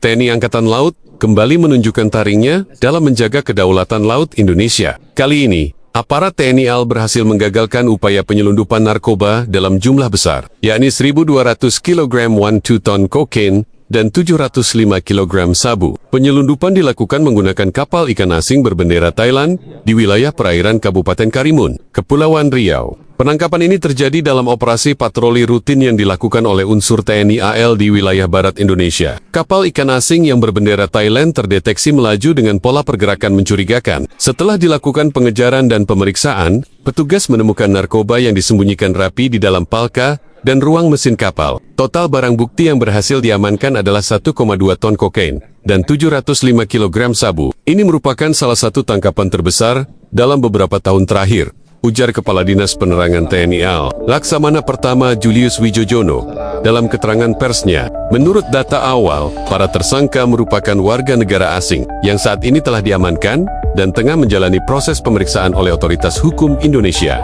TNI Angkatan Laut kembali menunjukkan taringnya dalam menjaga kedaulatan laut Indonesia. Kali ini, aparat TNI AL berhasil menggagalkan upaya penyelundupan narkoba dalam jumlah besar, yakni 1.200 kg 1-2 ton kokain dan 705 kg sabu. Penyelundupan dilakukan menggunakan kapal ikan asing berbendera Thailand di wilayah perairan Kabupaten Karimun, Kepulauan Riau. Penangkapan ini terjadi dalam operasi patroli rutin yang dilakukan oleh unsur TNI AL di wilayah barat Indonesia. Kapal ikan asing yang berbendera Thailand terdeteksi melaju dengan pola pergerakan mencurigakan. Setelah dilakukan pengejaran dan pemeriksaan, petugas menemukan narkoba yang disembunyikan rapi di dalam palka dan ruang mesin kapal. Total barang bukti yang berhasil diamankan adalah 1,2 ton kokain dan 705 kg sabu. Ini merupakan salah satu tangkapan terbesar dalam beberapa tahun terakhir, ujar Kepala Dinas Penerangan TNI AL, Laksamana Pertama Julius Wijojono, dalam keterangan persnya. Menurut data awal, para tersangka merupakan warga negara asing yang saat ini telah diamankan dan tengah menjalani proses pemeriksaan oleh otoritas hukum Indonesia.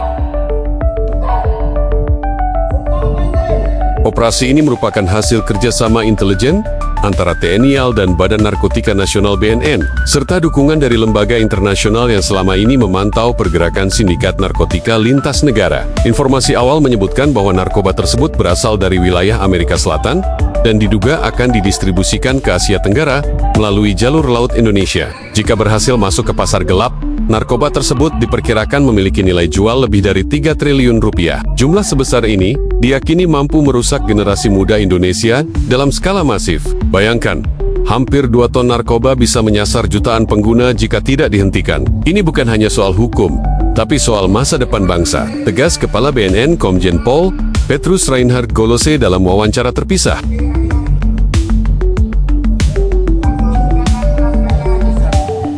Operasi ini merupakan hasil kerjasama intelijen antara TNI AL dan Badan Narkotika Nasional BNN, serta dukungan dari lembaga internasional yang selama ini memantau pergerakan sindikat narkotika lintas negara. Informasi awal menyebutkan bahwa narkoba tersebut berasal dari wilayah Amerika Selatan dan diduga akan didistribusikan ke Asia Tenggara melalui jalur laut Indonesia. Jika berhasil masuk ke pasar gelap, narkoba tersebut diperkirakan memiliki nilai jual lebih dari 3 triliun rupiah. Jumlah sebesar ini diyakini mampu merusak generasi muda Indonesia dalam skala masif. Bayangkan, hampir 2 ton narkoba bisa menyasar jutaan pengguna jika tidak dihentikan. Ini bukan hanya soal hukum, tapi soal masa depan bangsa, tegas Kepala BNN Komjen Pol Petrus Reinhard Golose dalam wawancara terpisah.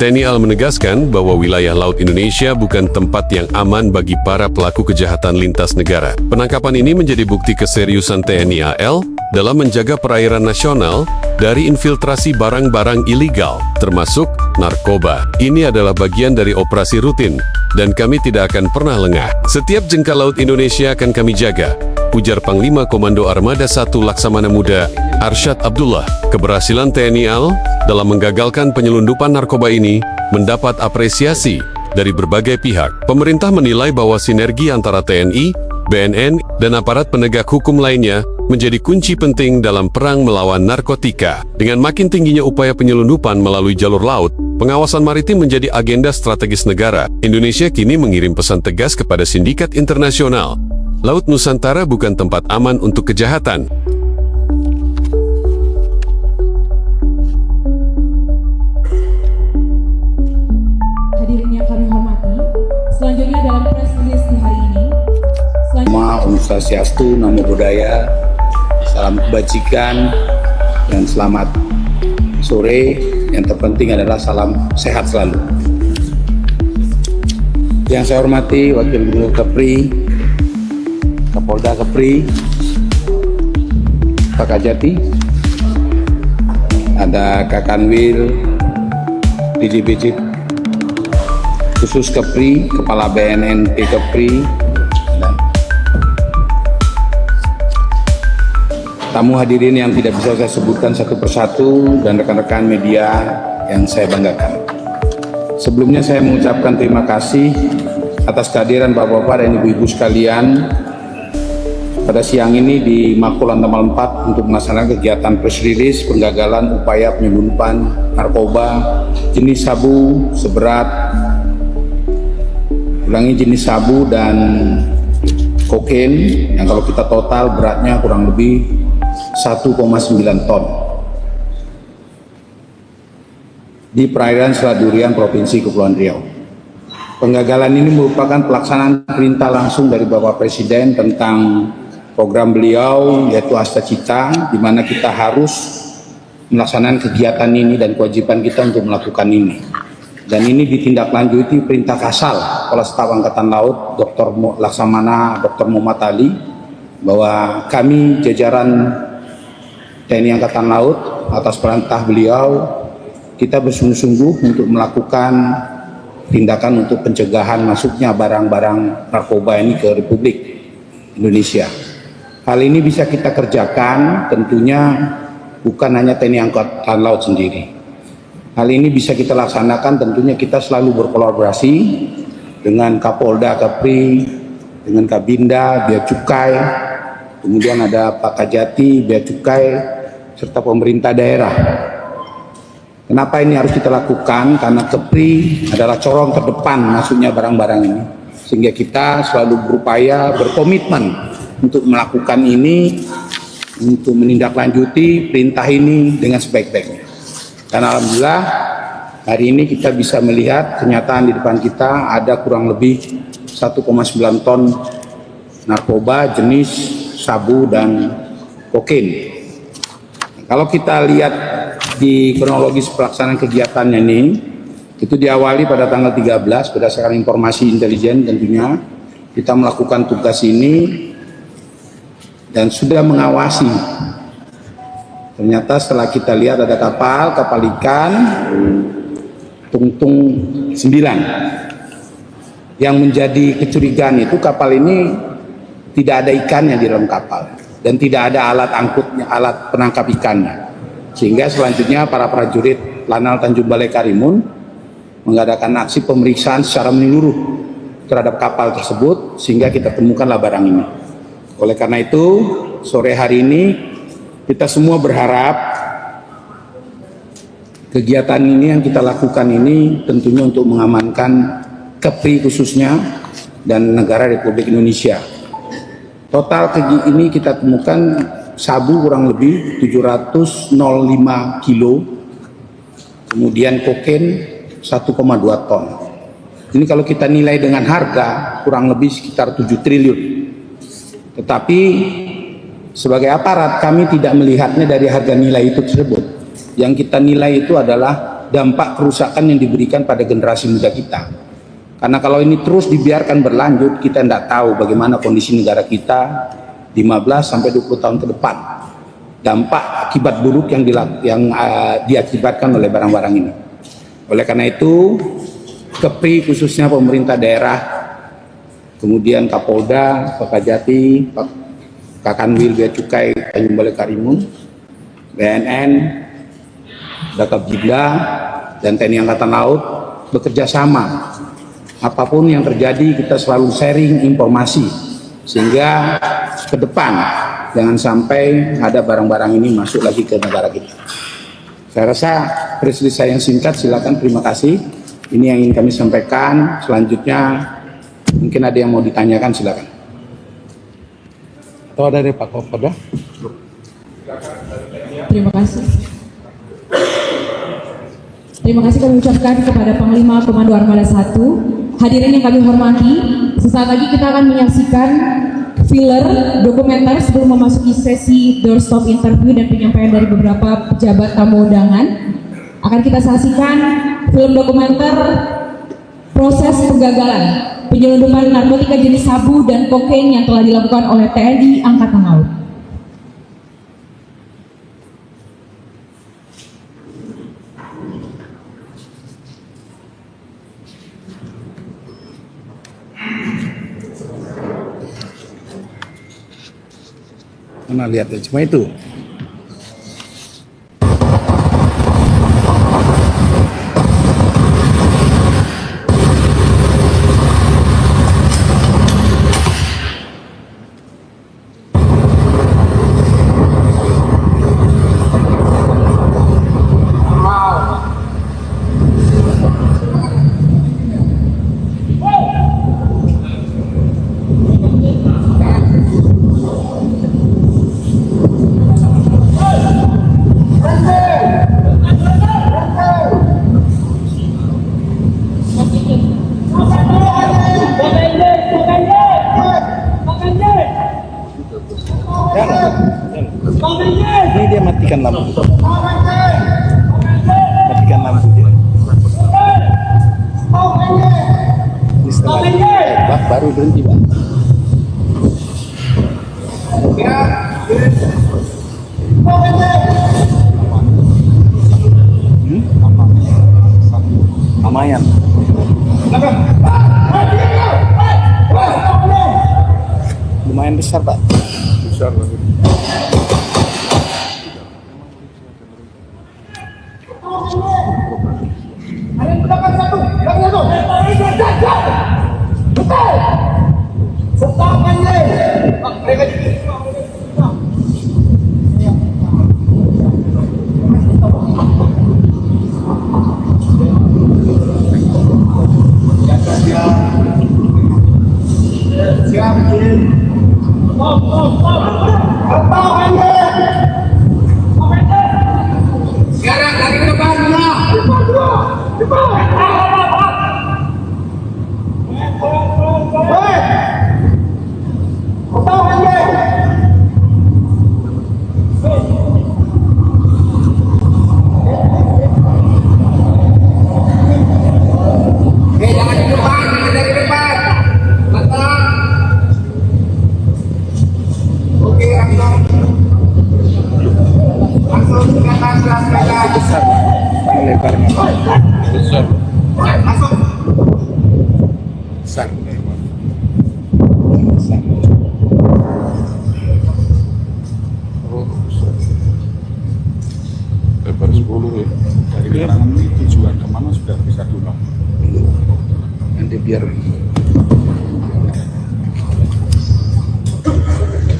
TNI AL menegaskan bahwa wilayah laut Indonesia bukan tempat yang aman bagi para pelaku kejahatan lintas negara. Penangkapan ini menjadi bukti keseriusan TNI AL dalam menjaga perairan nasional dari infiltrasi barang-barang ilegal, termasuk narkoba. Ini adalah bagian dari operasi rutin, dan kami tidak akan pernah lengah. Setiap jengkal laut Indonesia akan kami jaga, ujar Panglima Komando Armada 1 Laksamana Muda Arsyad Abdullah. Keberhasilan TNI AL dalam menggagalkan penyelundupan narkoba ini mendapat apresiasi dari berbagai pihak. Pemerintah menilai bahwa sinergi antara TNI, BNN, dan aparat penegak hukum lainnya menjadi kunci penting dalam perang melawan narkotika. Dengan makin tingginya upaya penyelundupan melalui jalur laut, pengawasan maritim menjadi agenda strategis negara. Indonesia kini mengirim pesan tegas kepada sindikat internasional. Laut Nusantara bukan tempat aman untuk kejahatan. Hadirin yang kami hormati, selanjutnya dalam press release di hari ini. Om Swastiastu, Namo Buddhaya, salam kebajikan, dan selamat sore. Yang terpenting adalah salam sehat selalu. Yang saya hormati Wakil Gubernur Kepri, Kapolda Kepri, Pak Kajati, ada Kakanwil, DJBC khusus Kepri, Kepala BNN Kepri, dan tamu hadirin yang tidak bisa saya sebutkan satu persatu, dan rekan-rekan media yang saya banggakan. Sebelumnya saya mengucapkan terima kasih atas kehadiran Bapak-Bapak dan Ibu-Ibu sekalian pada siang ini di Makolan Tamal 4 untuk melaksanakan kegiatan press release penggagalan upaya penyelundupan narkoba jenis sabu seberat jenis sabu dan kokain yang kalau kita total beratnya kurang lebih 1,9 ton di perairan Selat Durian, Provinsi Kepulauan Riau. Penggagalan ini merupakan pelaksanaan perintah langsung dari Bapak Presiden tentang program beliau yaitu Asta Cita, di mana kita harus melaksanakan kegiatan ini dan kewajiban kita untuk melakukan ini. Dan ini ditindaklanjuti perintah Kasal Kepala Staf Angkatan Laut Dr. Laksamana Dr. Muhammad Ali, bahwa kami jajaran TNI Angkatan Laut atas perintah beliau kita bersungguh-sungguh untuk melakukan tindakan untuk pencegahan masuknya barang-barang narkoba ini ke Republik Indonesia. Hal ini bisa kita kerjakan tentunya bukan hanya TNI Angkatan Laut sendiri. Hal ini bisa kita laksanakan tentunya kita selalu berkolaborasi dengan Kapolda, Kapri, dengan Kabinda, Bea Cukai, kemudian ada Pak Kajati, Bea Cukai, serta pemerintah daerah. Kenapa ini harus kita lakukan? Karena Kepri adalah corong terdepan masuknya barang-barang ini. Sehingga kita selalu berupaya, berkomitmen untuk melakukan ini, untuk menindaklanjuti perintah ini dengan sebaik-baiknya. Dan alhamdulillah hari ini kita bisa melihat kenyataan di depan kita ada kurang lebih 1,9 ton narkoba jenis sabu dan kokain. Kalau kita lihat di kronologis pelaksanaan kegiatannya ini, itu diawali pada tanggal 13 berdasarkan informasi intelijen tentunya kita melakukan tugas ini dan sudah mengawasi. Ternyata setelah kita lihat ada kapal ikan Tungtung 9. Yang menjadi kecurigaan itu kapal ini tidak ada ikannya di dalam kapal dan tidak ada alat angkutnya, alat penangkap ikannya. Sehingga selanjutnya para prajurit Lanal Tanjung Balai Karimun mengadakan aksi pemeriksaan secara menyeluruh terhadap kapal tersebut sehingga kita temukanlah barang ini. Oleh karena itu, sore hari ini kita semua berharap kegiatan ini yang kita lakukan ini tentunya untuk mengamankan Kepri khususnya dan negara Republik Indonesia. Total ini kita temukan sabu kurang lebih 705 kilo, kemudian kokain 1,2 ton. Ini kalau kita nilai dengan harga kurang lebih sekitar 7 triliun. Tetapi sebagai aparat kami tidak melihatnya dari harga nilai itu tersebut. Yang kita nilai itu adalah dampak kerusakan yang diberikan pada generasi muda kita. Karena kalau ini terus dibiarkan berlanjut, kita tidak tahu bagaimana kondisi negara kita 15 sampai 20 tahun ke depan. Dampak akibat buruk yang diakibatkan oleh barang-barang ini. Oleh karena itu, Kepri khususnya pemerintah daerah, kemudian Kapolda, Pak Kajati, Pak Kakanwil Bea Cukai Tanjung Balai Karimun, BNN, Dakabjibda, dan TNI Angkatan Laut bekerja sama. Apapun yang terjadi kita selalu sharing informasi sehingga ke depan jangan sampai ada barang-barang ini masuk lagi ke negara kita. Saya rasa presentasi saya yang singkat, silakan, terima kasih. Ini yang ingin kami sampaikan. Selanjutnya mungkin ada yang mau ditanyakan, silakan. Atau ada dari Pak Kapolda? Terima kasih. Terima kasih kami ucapkan kepada Panglima Komando Armada 1. Hadirin yang kami hormati, sesaat lagi kita akan menyaksikan filler dokumenter sebelum memasuki sesi doorstop interview dan penyampaian dari beberapa pejabat tamu undangan. Akan kita saksikan film dokumenter proses penggagalan penyelundupan narkotika jenis sabu dan kokain yang telah dilakukan oleh TNI Angkatan Laut. Mana lihat ya, cuma itu. Ini dia matikan lampu. Matikan lampu dia. Ini setelah baru berhenti, Bang. Amayan. Lumayan besar, Pak. Besar. Sekarang lari ke depan, jangan di depan, jangan dari depan. Tenang. Oke, langsung ke atas kelas mereka. Besar, lebarnya besar. Masuk. Besar. Besar. Oh, besar. Lebar 10 ya. Dari kanan ini tujuan kemana sudah bisa diulang. Nanti biar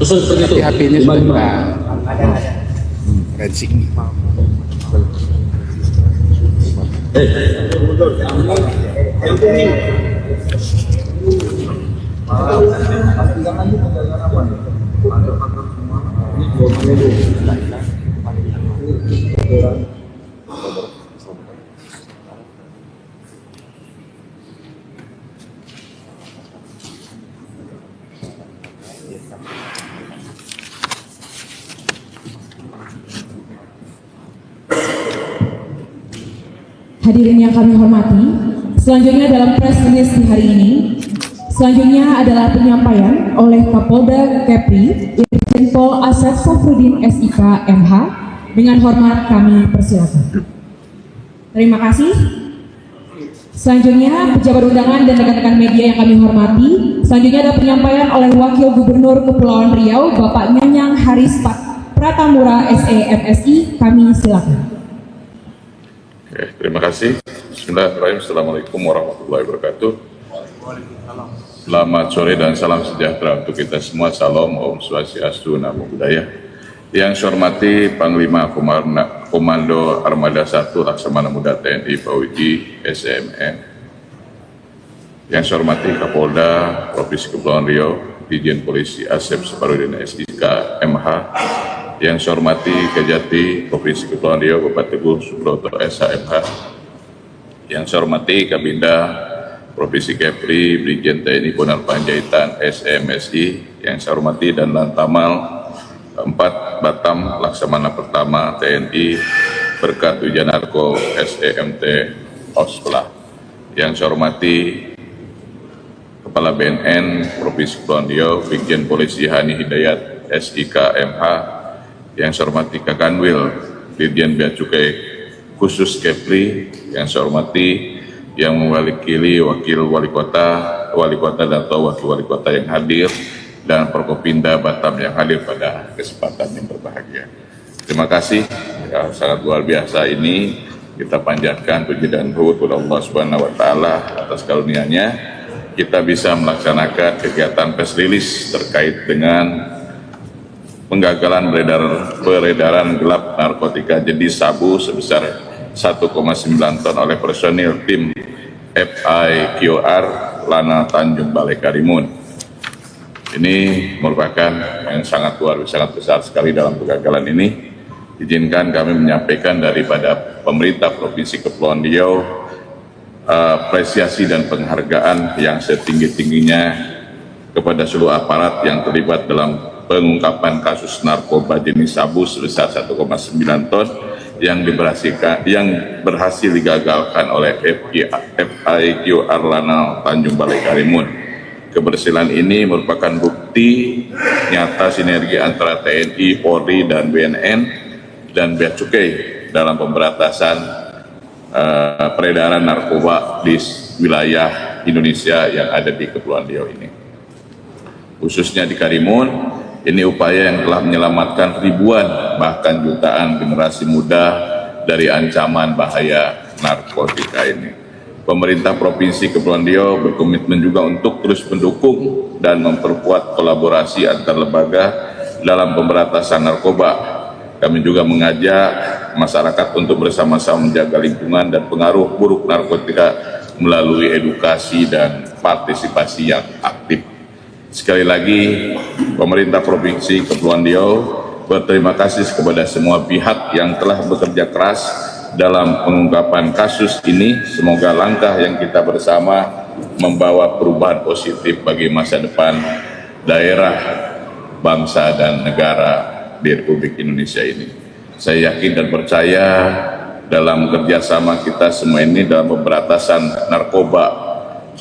HP-nya sudah enggak racing. Hadirin yang kami hormati, selanjutnya dalam press release di hari ini, selanjutnya adalah penyampaian oleh Kapolda Kepri, Irjen Pol Asep Safrudin SIK MH. Dengan hormat kami persilakan. Terima kasih. Selanjutnya pejabat undangan dan rekan-rekan media yang kami hormati, selanjutnya ada penyampaian oleh Wakil Gubernur Kepulauan Riau, Bapak Nyanyang Haris Pratamura SE MSI. Kami silakan. Oke, terima kasih. Bismillahirrahmanirrahim. Assalamualaikum warahmatullahi wabarakatuh. Selamat sore dan salam sejahtera untuk kita semua. Salam, Om Swastiastu, Namo Buddhaya. Yang saya hormati Panglima Komando Armada 1 Laksamana Muda TNI Pauji SMN. Yang saya hormati Kapolda Provinsi Kepulauan Riau, Dirjen Polisi Asep Saparudin SIK MH. Yang saya hormati Kejati Provinsi Kepulauan Riau Bapak Teguh Subroto SHMH. Yang saya hormati Kabinda Provinsi Kepri Brigjen TNI Bonar Panjaitan SMSI. Yang saya hormati dan Lantamal 4 Batam Laksamana Pertama TNI Berkat Wijanarko SEMT Ospla. Yang saya hormati Kepala BNN Provinsi Kepulauan Riau Brigjen Polisi Hani Hidayat SIK MH. Yang saya hormati Kakanwil Dirjen Bea Cukai Khusus Kepri. Yang saya hormati yang mewakili Wakil Wali Kota dan atau Wakil Wali Kota yang hadir, dan Prokopinda Batam yang hadir pada kesempatan yang berbahagia. Terima kasih, ya, sangat luar biasa ini. Kita panjatkan puji dan syukur kepada Allah Subhanahu wa Ta'ala atas karunia-Nya. Kita bisa melaksanakan kegiatan press release terkait dengan penggagalan peredaran gelap narkotika jenis sabu sebesar 1,9 ton oleh personil tim FIQR Lana Tanjung Balai Karimun. Ini merupakan yang sangat besar sekali dalam kegagalan ini. Izinkan kami menyampaikan daripada pemerintah Provinsi Kepulauan Riau apresiasi dan penghargaan yang setinggi-tingginya kepada seluruh aparat yang terlibat dalam pengungkapan kasus narkoba jenis sabu sebesar 1,9 ton yang berhasil digagalkan oleh FIQR Lana Tanjung Balai Karimun. Keberhasilan ini merupakan bukti nyata sinergi antara TNI, Polri, dan BNN dan Bea Cukai dalam pemberantasan peredaran narkoba di wilayah Indonesia yang ada di Kepulauan Riau ini. Khususnya di Karimun, ini upaya yang telah menyelamatkan ribuan bahkan jutaan generasi muda dari ancaman bahaya narkotika ini. Pemerintah Provinsi Kepulauan Riau berkomitmen juga untuk terus mendukung dan memperkuat kolaborasi antar lembaga dalam pemberantasan narkoba. Kami juga mengajak masyarakat untuk bersama-sama menjaga lingkungan dan pengaruh buruk narkotika melalui edukasi dan partisipasi yang aktif. Sekali lagi, pemerintah Provinsi Kepulauan Riau berterima kasih kepada semua pihak yang telah bekerja keras dalam pengungkapan kasus ini. Semoga langkah yang kita bersama membawa perubahan positif bagi masa depan daerah, bangsa, dan negara di Republik Indonesia ini. Saya yakin dan percaya dalam kerjasama kita semua ini dalam pemberantasan narkoba,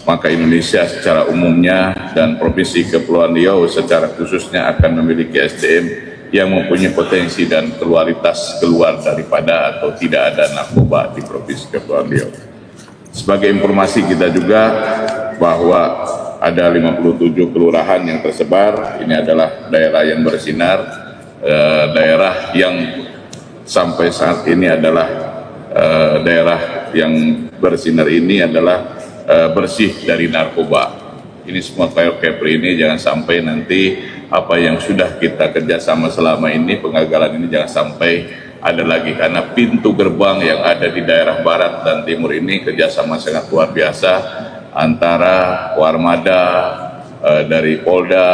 maka Indonesia secara umumnya dan Provinsi Kepulauan Riau secara khususnya akan memiliki SDM yang mempunyai potensi dan kualitas keluar daripada atau tidak ada narkoba di Provinsi Kepulauan Riau. Sebagai informasi kita juga bahwa ada 57 kelurahan yang tersebar. Ini adalah daerah yang bersinar, daerah yang sampai saat ini adalah daerah yang bersinar ini adalah bersih dari narkoba. Ini semua Kepri ini jangan sampai nanti apa yang sudah kita kerjasama selama ini, pengagalan ini jangan sampai ada lagi, karena pintu gerbang yang ada di daerah barat dan timur ini kerjasama sangat luar biasa antara Warmada, dari Polda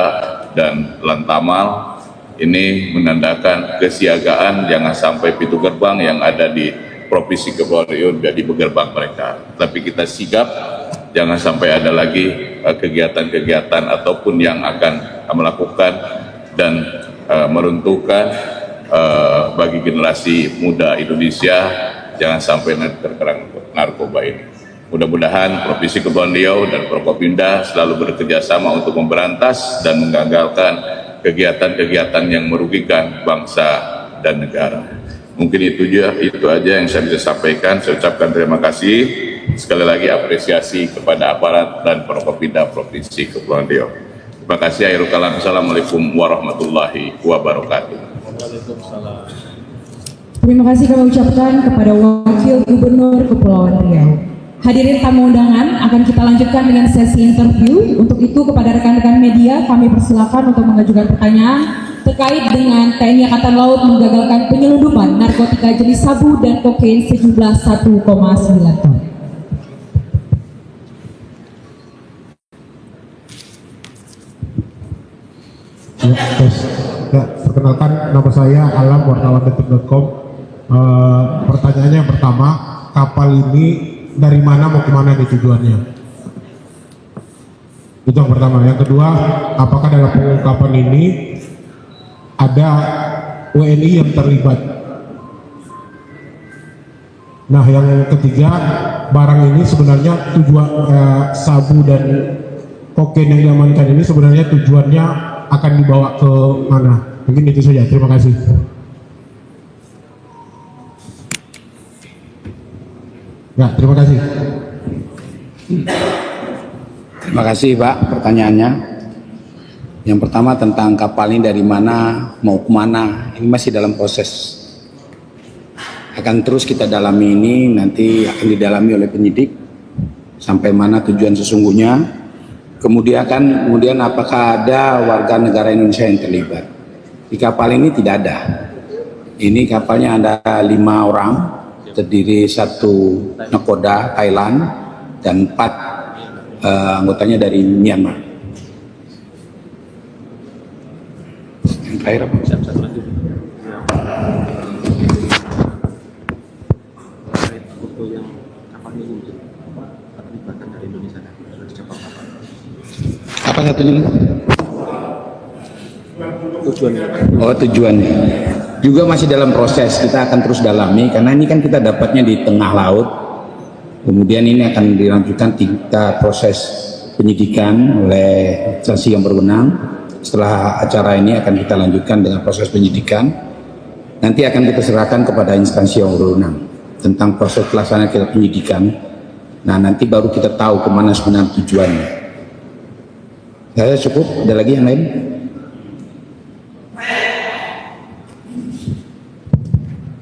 dan Lantamal. Ini menandakan kesiagaan, jangan sampai pintu gerbang yang ada di Provinsi Kepulauan Riau jadi gerbang mereka. Tapi kita sigap, jangan sampai ada lagi kegiatan-kegiatan ataupun yang akan melakukan dan meruntuhkan bagi generasi muda Indonesia, jangan sampai terkerang narkoba ini. Mudah-mudahan Provinsi Kepulauan Riau dan Prokopimda selalu bekerja sama untuk memberantas dan menggagalkan kegiatan-kegiatan yang merugikan bangsa dan negara. Mungkin itu aja yang saya bisa sampaikan. Saya ucapkan terima kasih. Sekali lagi apresiasi kepada aparat dan Prokopimda Provinsi Kepulauan Riau. Terima kasih. Akhirul kalam. Assalamualaikum warahmatullahi wabarakatuh. Terima kasih kami ucapkan kepada Wakil Gubernur Kepulauan Riau. Hadirin tamu undangan, akan kita lanjutkan dengan sesi interview. Untuk itu kepada rekan-rekan media kami persilakan untuk mengajukan pertanyaan terkait dengan TNI Angkatan Laut menggagalkan penyelundupan narkotika jenis sabu dan kokain sejumlah 1,9 ton. Ya, perkenalkan nama saya Alam, wartawan detik.com. Pertanyaannya yang pertama, kapal ini dari mana mau kemana nih tujuannya? Itu yang pertama. Yang kedua, apakah dalam pengungkapan ini ada WNI yang terlibat? Nah, yang ketiga, barang ini sebenarnya tujuan sabu dan kokain yang diamankan ini sebenarnya tujuannya akan dibawa ke mana? Mungkin itu saja. Terima kasih. Ya, terima kasih. Terima kasih Pak pertanyaannya. Yang pertama tentang kapal ini dari mana mau kemana, ini masih dalam proses. Akan terus kita dalami ini, nanti akan didalami oleh penyidik sampai mana tujuan sesungguhnya. Kemudian apakah ada warga negara Indonesia yang terlibat? Di kapal ini tidak ada. Ini kapalnya ada 5 orang, terdiri 1 nakoda Thailand dan 4 anggotanya dari Myanmar. Yang terakhir apa? Apa satunya? Tujuannya. Oh, tujuannya. Juga masih dalam proses, kita akan terus dalami karena ini kan kita dapatnya di tengah laut. Kemudian ini akan dilanjutkan tingkat proses penyidikan oleh instansi yang berwenang. Setelah acara ini akan kita lanjutkan dengan proses penyidikan. Nanti akan kita serahkan kepada instansi yang berwenang tentang proses pelaksanaan kita penyidikan. Nah, nanti baru kita tahu kemana sebenarnya tujuannya. Saya cukup, ada lagi yang lain?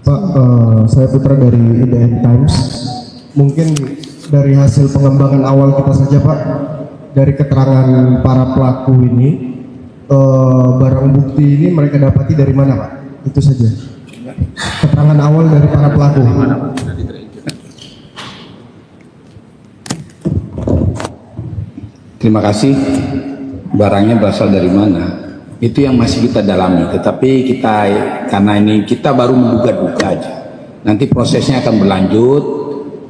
Pak, saya Putra dari IDN Times. Mungkin dari hasil pengembangan awal kita saja Pak, dari keterangan para pelaku ini, barang bukti ini mereka dapati dari mana Pak? Itu saja. Keterangan awal dari para pelaku. Terima kasih. Barangnya berasal dari mana? Itu yang masih kita dalami. Tetapi karena ini kita baru menduga-duga aja. Nanti prosesnya akan berlanjut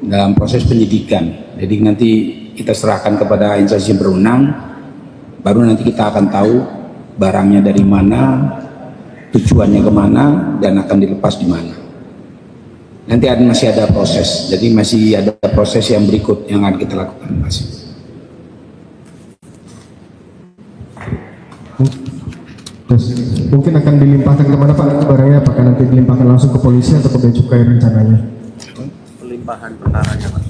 dalam proses penyidikan. Jadi nanti kita serahkan kepada instansi berwenang. Baru nanti kita akan tahu barangnya dari mana, tujuannya kemana, dan akan dilepas di mana. Nanti masih ada proses. Jadi masih ada proses yang berikut yang akan kita lakukan masih. Terus, mungkin akan dilimpahkan kemana Pak nanti barangnya? Apakah nanti dilimpahkan langsung ke polisi atau ke bea cukai rencananya? Pelimpahan perkaranya Pak.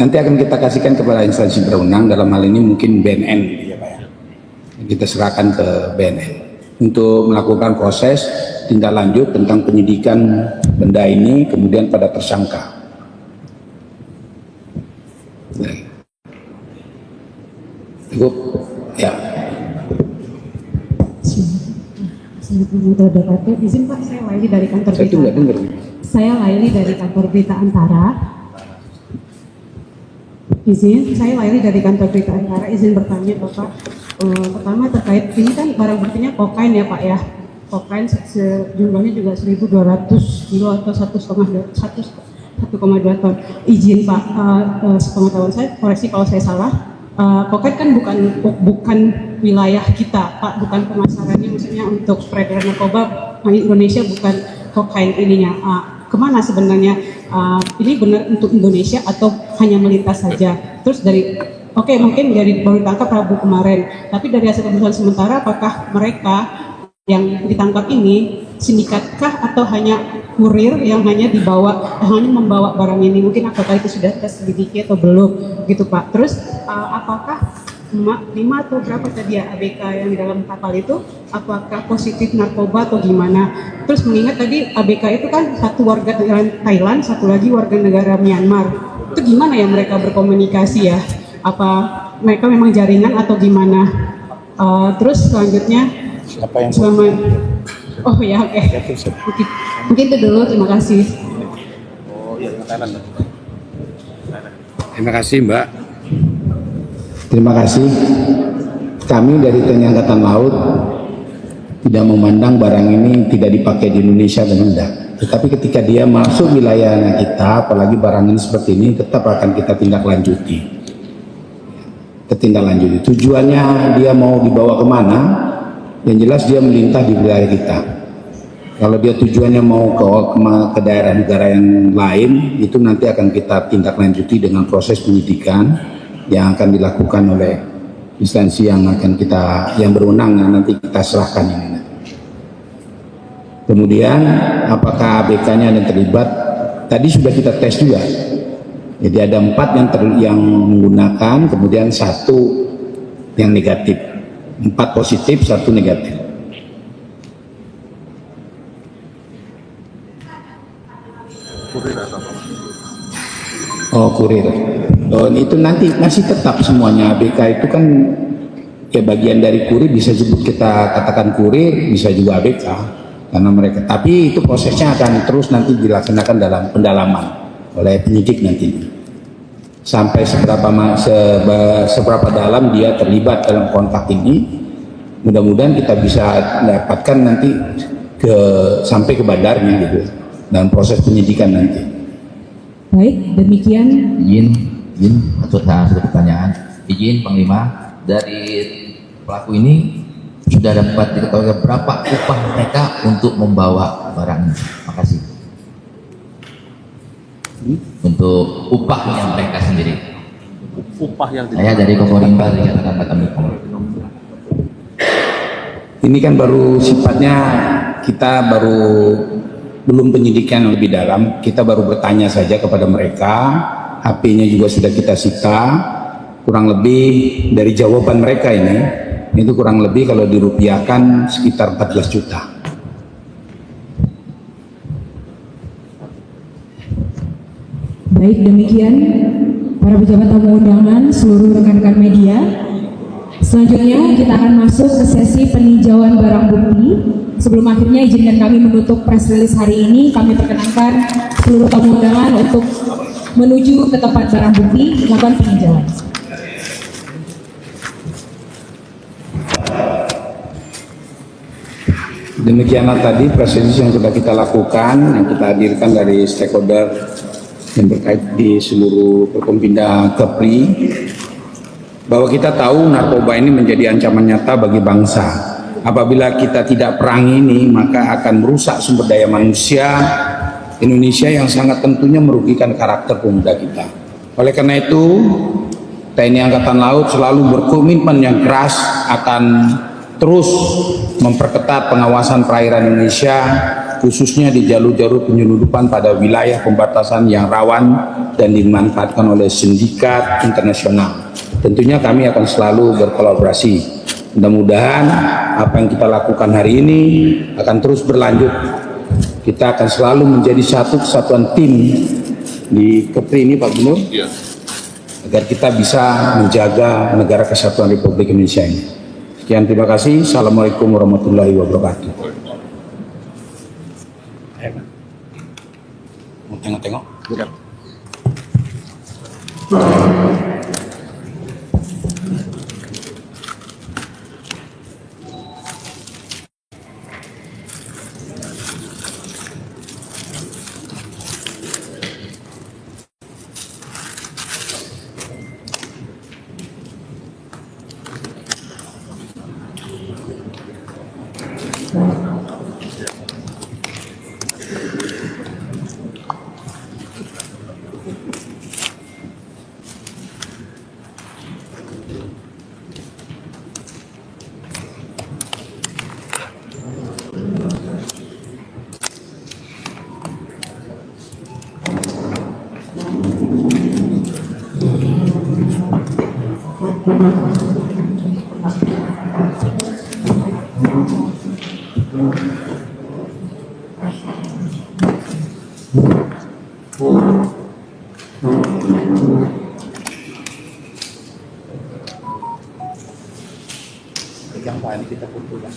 Nanti akan kita kasihkan kepada instansi berwenang, dalam hal ini mungkin BNN ya Pak ya. Kita serahkan ke BNN untuk melakukan proses tindak lanjut tentang penyidikan benda ini kemudian pada tersangka. Cukup ya. Izin Pak, saya Laili dari kantor Saya tuh nggak dengar. Saya Laili dari kantor Berita Antara. Izin, saya Laili dari kantor Berita Antara. Izin bertanya Bapak. Pertama terkait ini kan barang buktinya kokain ya Pak ya. Kokain jumlahnya juga 1.200 kilo atau 1,2 ton. Izin Pak, sepengetahuan saya, koreksi kalau saya salah. Kokain kan bukan wilayah kita, Pak, bukan pemasarannya, maksudnya untuk peredaran narkoba Indonesia bukan kokain ininya. Kemana sebenarnya? Ini benar untuk Indonesia atau hanya melintas saja? Terus mungkin dari baru ditangkap Rabu kemarin, tapi dari hasil pemeriksaan sementara apakah mereka yang ditangkap ini sindikatkah atau hanya kurir yang hanya membawa barang ini? Mungkin apakah itu sudah kita selidiki atau belum gitu Pak. Terus apakah 5 atau berapa tadi ya ABK yang di dalam kapal itu apakah positif narkoba atau gimana? Terus mengingat tadi ABK itu kan satu warga negara Thailand, satu lagi warga negara Myanmar. Itu gimana ya mereka berkomunikasi ya? Apa mereka memang jaringan atau gimana? Terus selanjutnya Siapa yang oh ya oke. Mungkin itu dulu, terima kasih. Terima kasih Mbak. Terima kasih. Kami dari TNI Angkatan Laut tidak memandang barang ini tidak dipakai di Indonesia dan enggak. Tetapi ketika dia masuk wilayah kita, apalagi barang ini seperti ini, tetap akan kita tindak lanjuti. Tujuannya dia mau dibawa kemana? Yang jelas dia melintah di wilayah kita. Kalau dia tujuannya mau ke daerah negara yang lain, itu nanti akan kita tindak lanjuti dengan proses penyidikan yang akan dilakukan oleh instansi yang berwenang yang nanti kita serahkan ini. Kemudian apakah ABK-nya ada terlibat? Tadi sudah kita tes juga. Jadi ada 4 yang menggunakan, kemudian 1 yang negatif. 4 positif, 1 negatif. Oh, kurir. Oh, itu nanti masih tetap semuanya. ABK itu kan ya bagian dari kurir, bisa sebut kita katakan kurir, bisa juga ABK karena mereka. Tapi itu prosesnya akan terus nanti dilaksanakan dalam pendalaman oleh penyidik nanti. Sampai seberapa dalam dia terlibat dalam kontak ini, mudah-mudahan kita bisa dapatkan nanti sampai ke badarnya gitu dalam proses penyidikan nanti. Baik, demikian. Izin sudah pertanyaan. Izin Panglima, dari pelaku ini sudah dapat diketahui berapa upah mereka untuk membawa barang ini? Makasih. Untuk upahnya mereka sendiri. Upah yang Saya dari Komorimba dinyatakan kami. Ini kan baru sifatnya kita belum penyidikan yang lebih dalam, kita baru bertanya saja kepada mereka, HP-nya juga sudah kita sita, kurang lebih dari jawaban mereka ini Itu kurang lebih kalau dirupiahkan sekitar 14 juta. Baik, demikian para pejabat tamu undangan, seluruh rekan-rekan media. Selanjutnya kita akan masuk ke sesi peninjauan barang bukti. Sebelum akhirnya izinkan kami menutup press release hari ini, kami perkenankan seluruh tamu undangan untuk menuju ke tempat barang bukti melakukan peninjauan. Demikianlah tadi press release yang sudah kita lakukan, yang kita hadirkan dari stakeholder yang berkait di seluruh Forkompinda Kepri, bahwa kita tahu narkoba ini menjadi ancaman nyata bagi bangsa. Apabila kita tidak perangi ini, maka akan merusak sumber daya manusia Indonesia yang sangat tentunya merugikan karakter pemuda kita. Oleh karena itu, TNI Angkatan Laut selalu berkomitmen yang keras akan terus memperketat pengawasan perairan Indonesia, khususnya di jalur-jalur penyelundupan pada wilayah pembatasan yang rawan dan dimanfaatkan oleh sindikat internasional. Tentunya kami akan selalu berkolaborasi. Mudah-mudahan apa yang kita lakukan hari ini akan terus berlanjut. Kita akan selalu menjadi satu kesatuan tim di Kepri ini, Pak Gubernur, agar kita bisa menjaga negara kesatuan Republik Indonesia ini. Sekian, terima kasih. Assalamualaikum warahmatullahi wabarakatuh. Mau tengok-tengok? Pegang Pak, ini kita foto ya.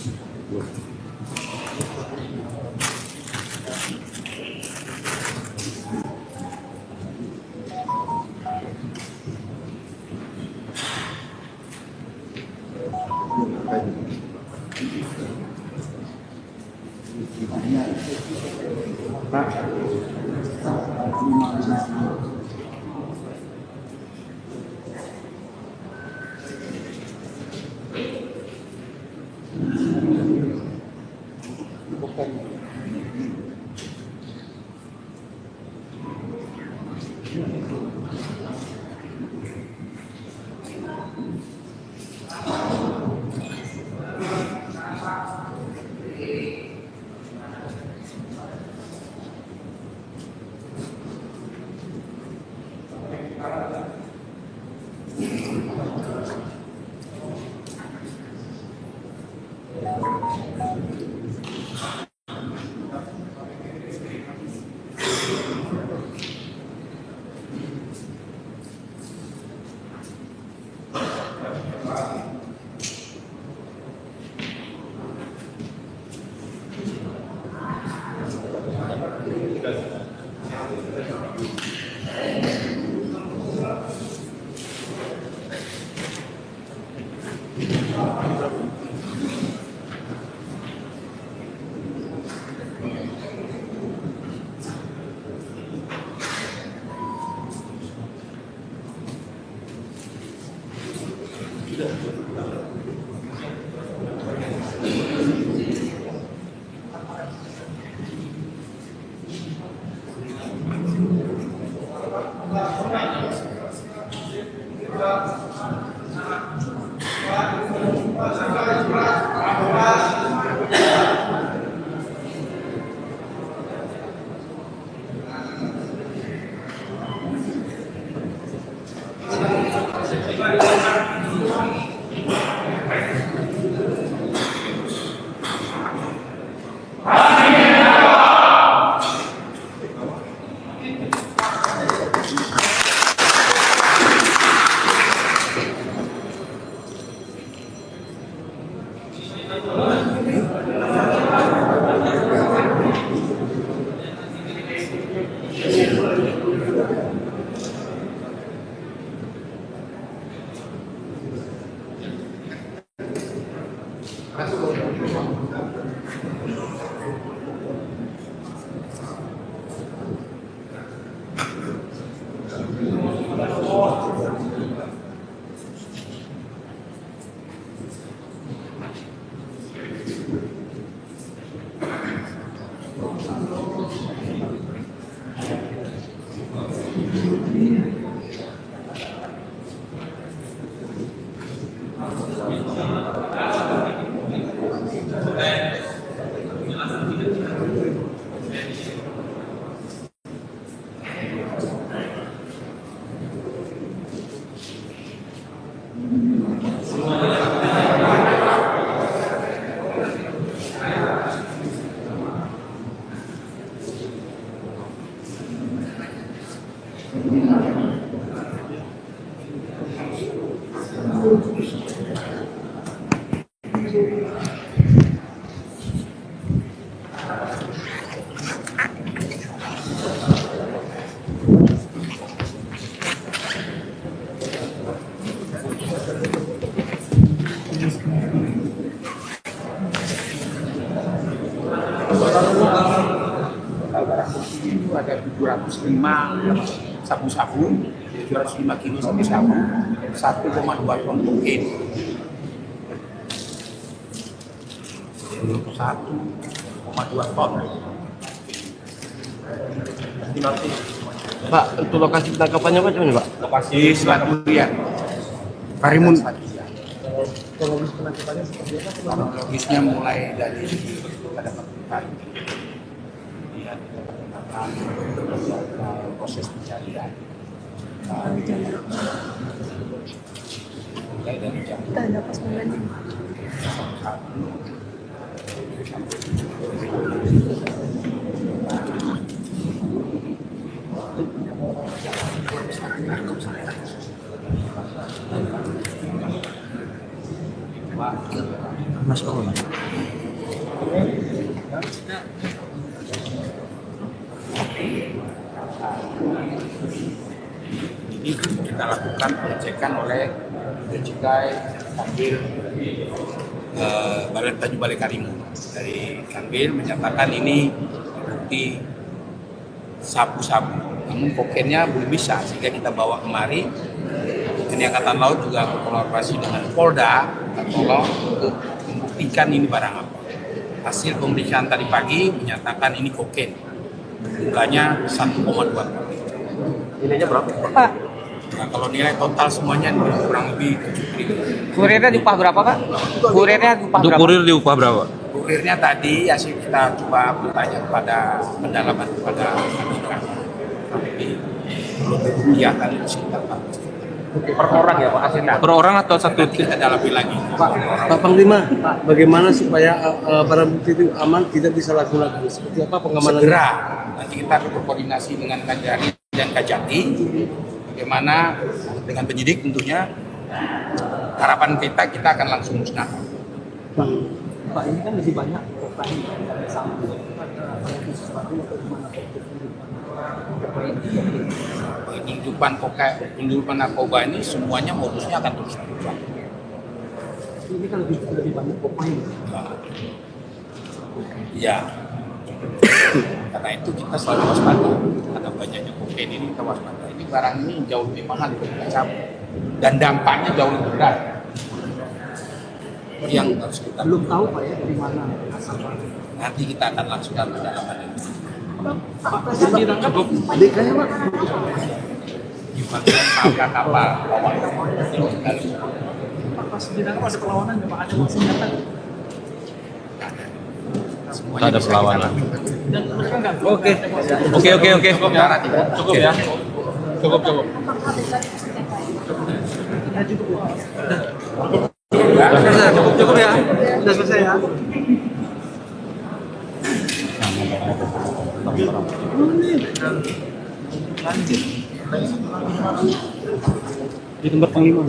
Ada 705 sabu-sabu, 705 kilo sabu-sabu, 1,2 ton kokain. 1,2 ton. Pak, untuk lokasi penangkapannya apa cuman Pak? Lokasi Selat Durian. Karimun. Kronologisnya mulai dari pada pagi. Kemudian proses pencarian. Mulai dari jam 1. Mas Om. Ini kita lakukan pengecekan oleh Becukai Kanwil Balai Tanjung Balai Karimun. Dari Kanwil menyatakan ini bukti sabu-sabu, namun kokainnya belum bisa, sehingga kita bawa kemari. TNI Angkatan Laut juga berkolaborasi dengan Polda dan tolong untuk membuktikan ini barang apa. Hasil pemeriksaan tadi pagi menyatakan ini kokain, jumlahnya 1,2 ton. Nilainya berapa? Pak, Nah, kalau nilai total semuanya kurang lebih 7 triliun. kurirnya diupah berapa Pak? Kurirnya diupah Untuk berapa? kurir diupah berapa? Kurirnya tadi hasil kita coba bertanya kepada pendalaman kepada Andika. Tapi belum rupiah tadi sekitar 14 juta. Per orang ya Pak hasilnya? Per orang atau satu? Nanti kita dalami lagi. Pak Panglima, bagaimana supaya barang bukti itu aman tidak disalahgunakan? Seperti apa pengamanan? Segera nanti kita berkoordinasi dengan Kajari dan Kajati. Bagaimana dengan penyidik tentunya harapan kita akan langsung musnah. Pak, ini kan lebih banyak kokain dari sabu. Penyelundupan narkoba ini semuanya modusnya akan terus berubah. Ini kan lebih banyak kokain. Ya, karena itu kita selalu waspada. Ada banyaknya kokain ini kita waspada. Ini barang ini jauh lebih mahal daripada sabu dan dampaknya jauh lebih berat. Yang harus kita Belum tahu Pak ya dari mana asalnya. nanti kita akan langsungkan pendalaman ini. Cukup DK-nya Pak. Di bagian kapal bawah. Pas di dalam ada perlawanan Pak, ada senjata. Semuanya Ada bisa perlawanan. kita lakukan. Oke. Cukup ya. Cukup ya. Cukup. Cukup ya. Sudah selesai ya. Di tempat Panglima.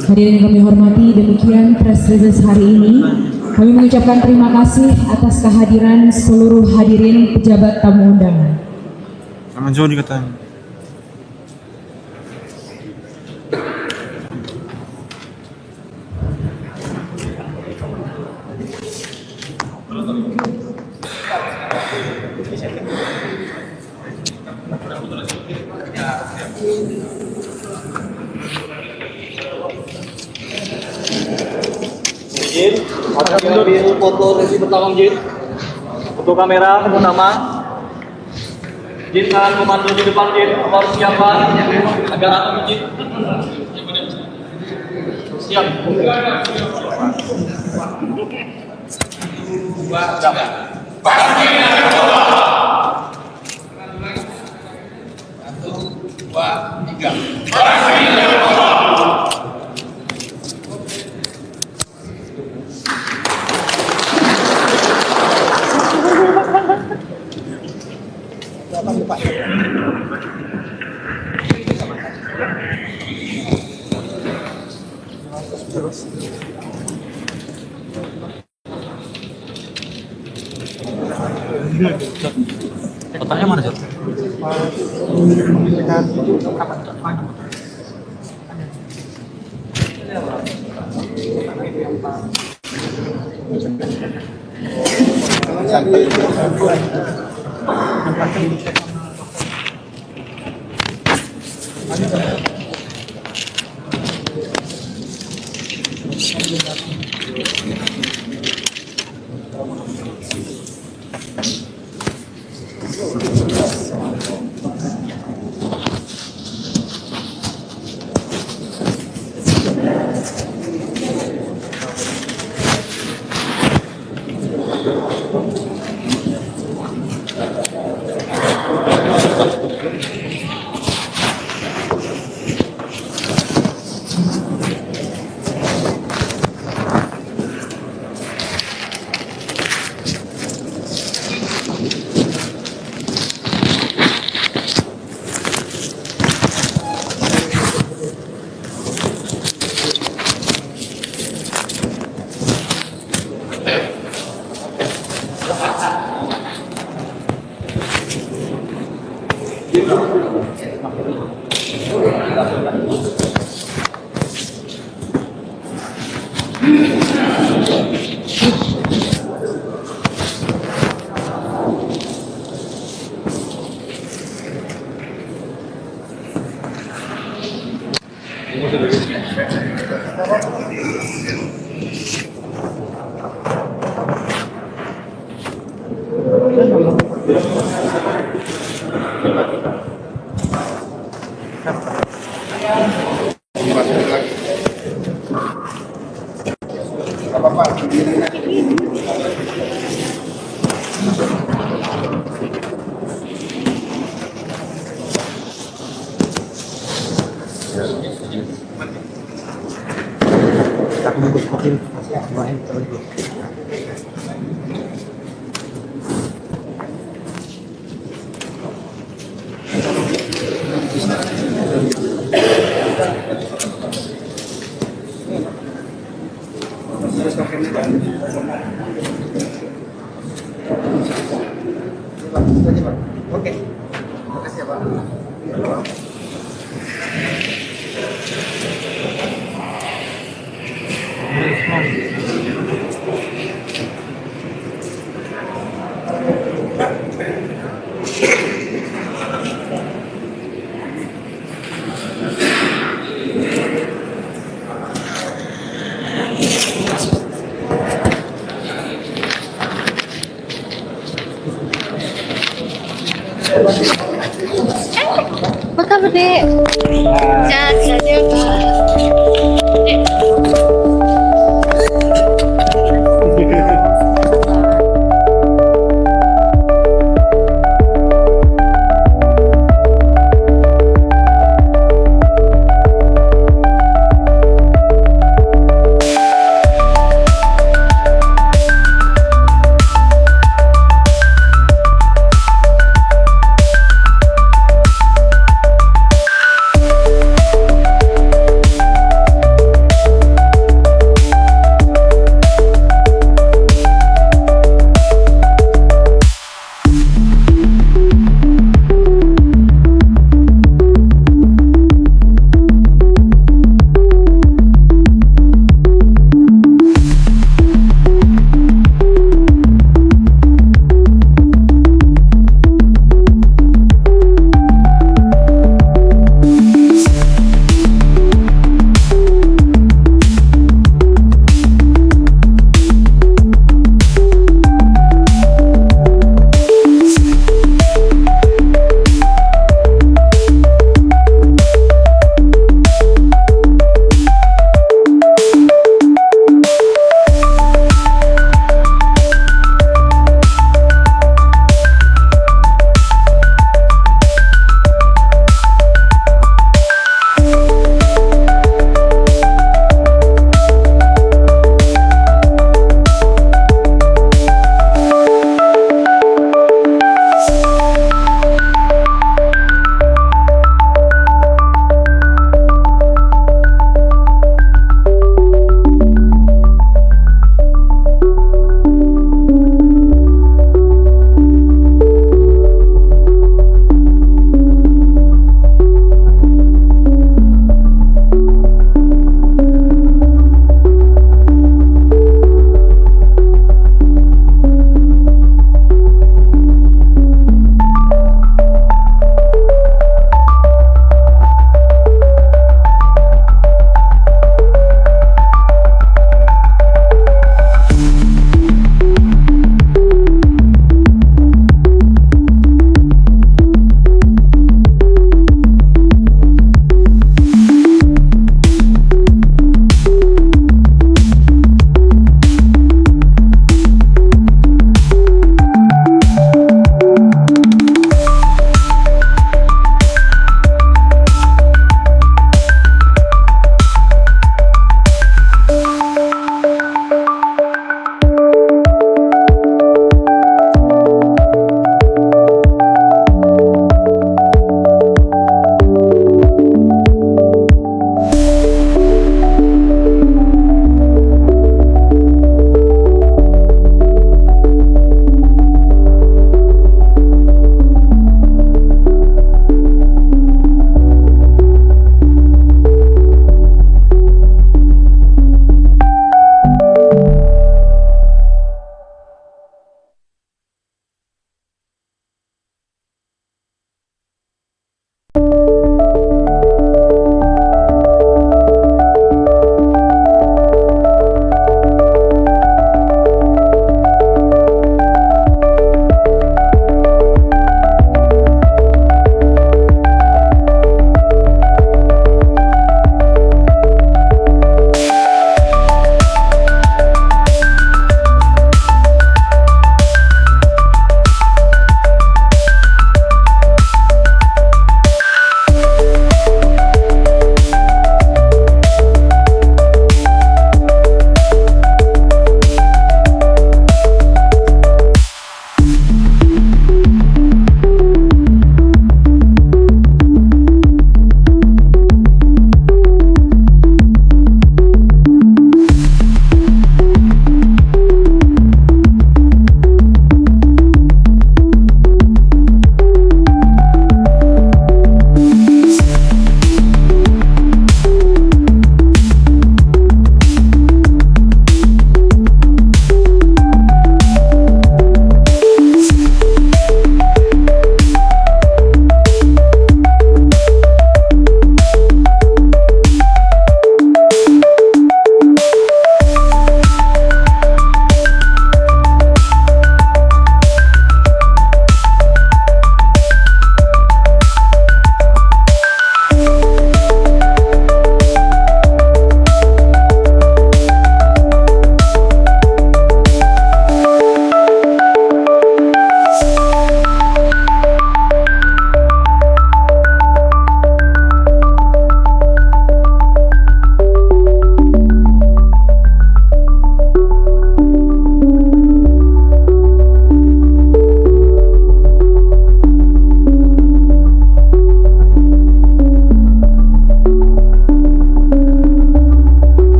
Hadirin yang kami hormati, demikian press release hari ini. Kami mengucapkan terima kasih atas kehadiran seluruh hadirin pejabat tamu undangan. Sama Jody katanya. Jin, ambil foto resi pertama Jin. Foto kamera pertama. Jin, tangan komando di depan Jin. Harus siapkan agar aku Jin. Siap. Pak. Otaknya mana, Jod? Apa kabar, Dek? Sehat ya, Pak.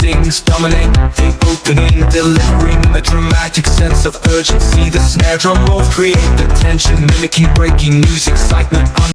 stings dominate the opening, delivering a dramatic sense of urgency. The snare drum rolls create the tension, mimicking breaking news excitement.